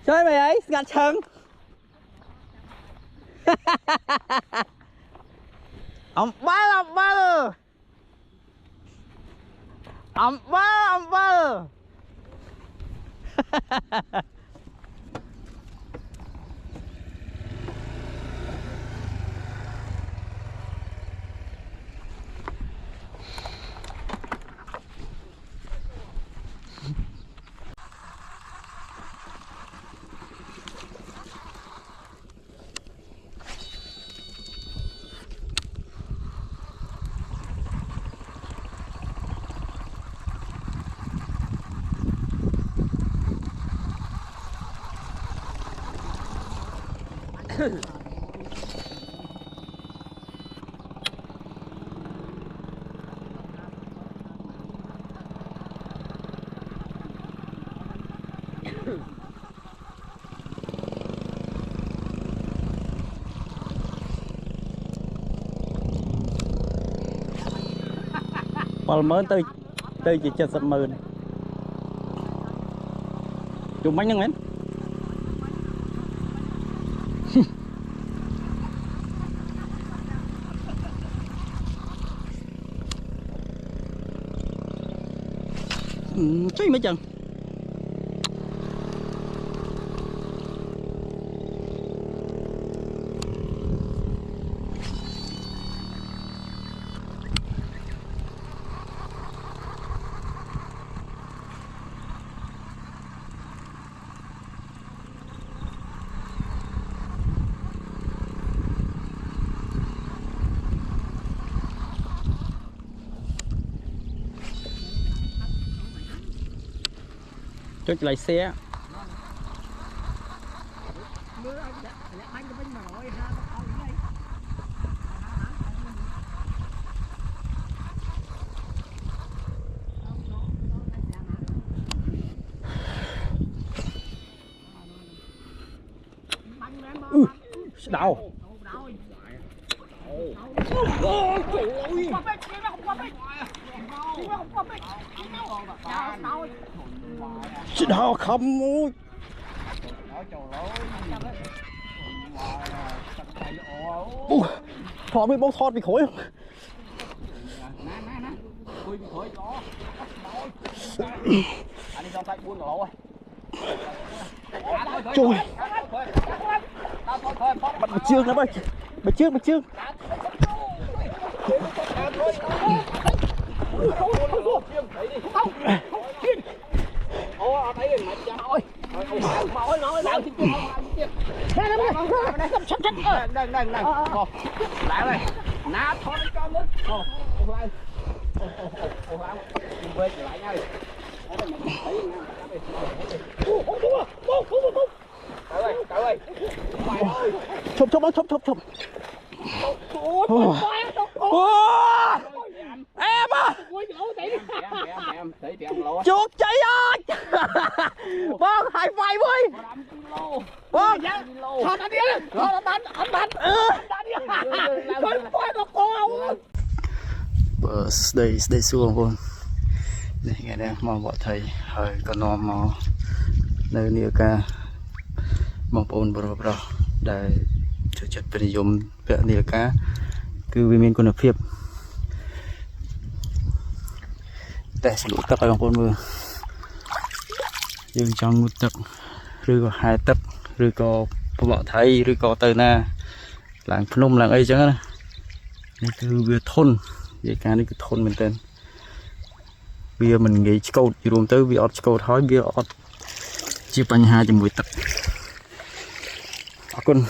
chơi mày ấy gạt chân ông ba Palmer tới chỉ 70,000 chụp bánh nhanh chơi mấy chân cho lại xe đau chị đau không ui thọ bị bông thọt bị khối không trời bắt bạch chương lắm ơi bạch chương chụp em à chuột chạy ơi vâng hai vai với vâng thọt anh đi thọt anh bắn đây xuống luôn đây ngày đây mong bọn thầy hơi còn nòm mò nơi này ca mong ôn bro để cho chất bên dùng vẽ này cá cứ vì mình còn được phiệp để sử dụng tắc ở con mưa dương trong một tắc rồi có hai tắc rồi có bọn thầy rồi có từ na làng Phnom làng ấy chứ này cứ về thôn vậy cả này cứ thôn mình tên bây mình nghĩ câu chỉ luôn tới vì câu thói bây giờ chia bánh hai cho mùi tắc con